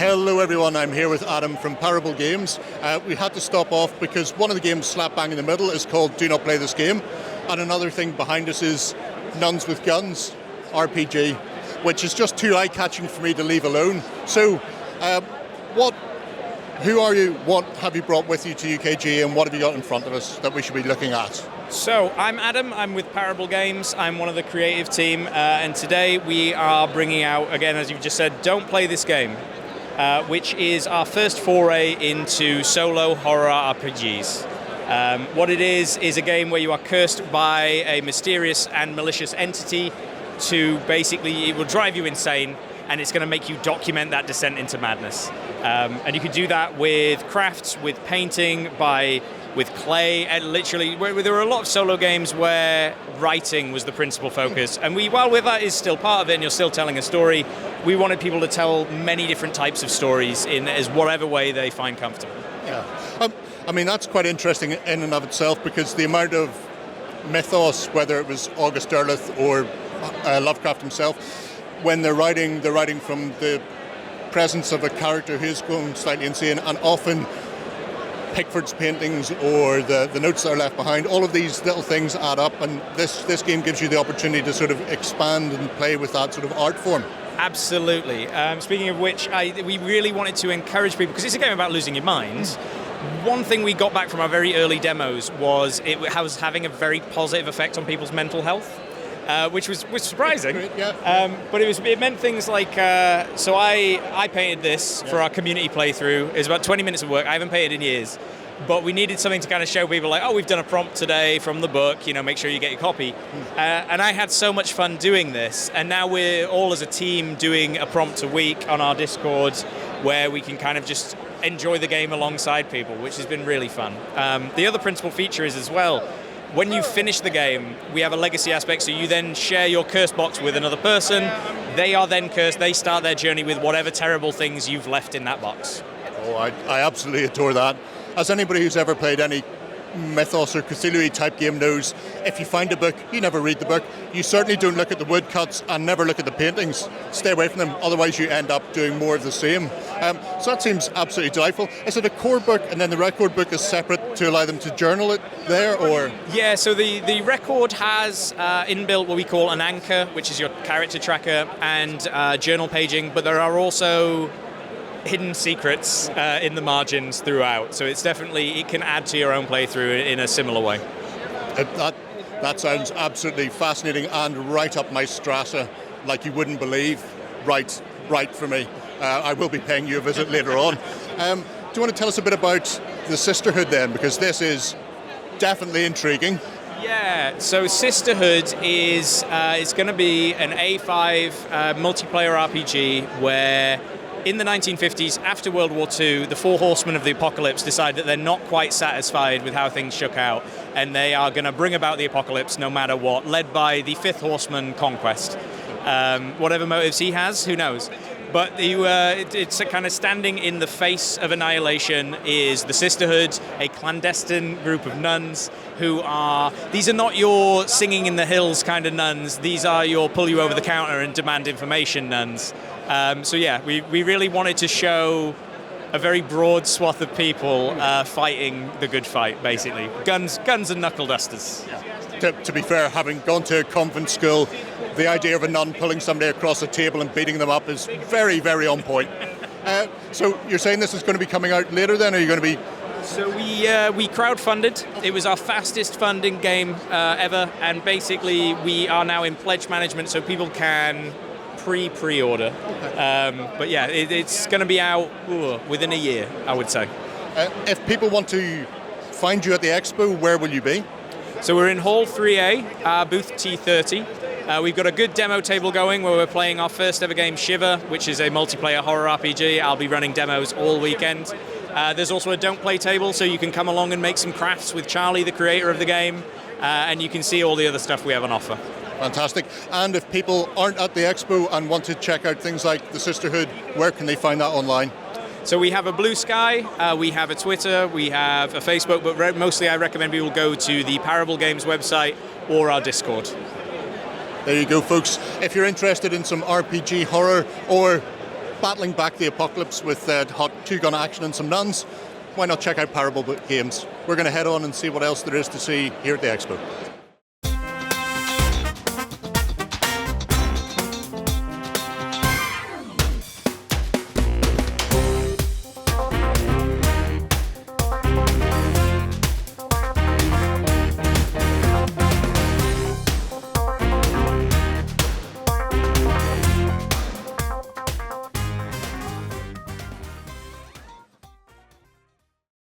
Hello everyone, I'm here with Adam from Parable Games. We had to stop off because one of the games slap bang in the middle is called Do Not Play This Game, and another thing behind us is Nuns with Guns, RPG, which is just too eye-catching for me to leave alone. So, who are you, what have you brought with you to UKG, and what have you got in front of us that we should be looking at? So, I'm Adam, I'm with Parable Games, I'm one of the creative team, and today we are bringing out, again as you've just said, Don't Play This Game, which is our first foray into solo horror RPGs. What it is a game where you are cursed by a mysterious and malicious entity to basically, it will drive you insane, and it's going to make you document that descent into madness. And you can do that with crafts, with painting, with clay, and literally, there were a lot of solo games where writing was the principal focus. And while that is still part of it, and you're still telling a story, we wanted people to tell many different types of stories in as whatever way they find comfortable. Yeah, I mean, that's quite interesting in and of itself, because the amount of mythos, whether it was August Derleth or Lovecraft himself, when they're writing from the presence of a character who's going slightly insane, and often Pickford's paintings or the notes that are left behind, all of these little things add up, and this game gives you the opportunity to sort of expand and play with that sort of art form. Absolutely. Speaking of which, we really wanted to encourage people, because it's a game about losing your mind. One thing we got back from our very early demos was it was having a very positive effect on people's mental health. Which was surprising, but it meant things like, so I painted this for our community playthrough. It was about 20 minutes of work. I haven't painted in years, but we needed something to kind of show people like, oh, we've done a prompt today from the book, make sure you get your copy. And I had so much fun doing this, and now we're all as a team doing a prompt a week on our Discord where we can kind of just enjoy the game alongside people, which has been really fun. The other principal feature is as well, when you finish the game, we have a legacy aspect, so you then share your curse box with another person. They are then cursed. They start their journey with whatever terrible things you've left in that box. Oh, I absolutely adore that. As anybody who's ever played any Mythos or Cthulhu type game knows, if you find a book, you never read the book. You certainly don't look at the woodcuts and never look at the paintings. Stay away from them, otherwise you end up doing more of the same. So that seems absolutely delightful. Is it a core book and then the record book is separate to allow them to journal it there, or? Yeah, so the record has inbuilt what we call an anchor, which is your character tracker, and journal paging, but there are also hidden secrets in the margins throughout, so it can add to your own playthrough in a similar way. That sounds absolutely fascinating and right up my strata, like you wouldn't believe. Right for me. I will be paying you a visit later on. Do you want to tell us a bit about the Sisterhood then, because this is definitely intriguing. Yeah, so Sisterhood is going to be an A5 multiplayer RPG where in the 1950s, after World War II, the four horsemen of the apocalypse decide that they're not quite satisfied with how things shook out, and they are going to bring about the apocalypse no matter what, led by the fifth horseman, Conquest. Whatever motives he has, who knows? But it's a kind of standing in the face of annihilation is the Sisterhood, a clandestine group of nuns these are not your singing in the hills kind of nuns, these are your pull you over the counter and demand information nuns. So yeah, we really wanted to show a very broad swath of people fighting the good fight, basically. Guns and knuckle dusters. Yeah. To be fair, having gone to a convent school, the idea of a nun pulling somebody across a table and beating them up is very, very on point. So you're saying this is going to be coming out later then, or are you going to be... So we crowdfunded. It was our fastest funding game ever, and basically we are now in pledge management, so people can pre-order. Okay. But yeah, it's going to be out within a year, I would say. If people want to find you at the Expo, where will you be? So we're in Hall 3A, booth T30. We've got a good demo table going where we're playing our first ever game, Shiver, which is a multiplayer horror RPG. I'll be running demos all weekend. There's also a Don't Play table, so you can come along and make some crafts with Charlie, the creator of the game, and you can see all the other stuff we have on offer. Fantastic. And if people aren't at the Expo and want to check out things like the Sisterhood, where can they find that online? So we have a Blue Sky, we have a Twitter, we have a Facebook, but mostly I recommend people go to the Parable Games website or our Discord. There you go, folks. If you're interested in some RPG horror or battling back the apocalypse with hot two-gun action and some nuns, why not check out Parable Games? We're going to head on and see what else there is to see here at the Expo.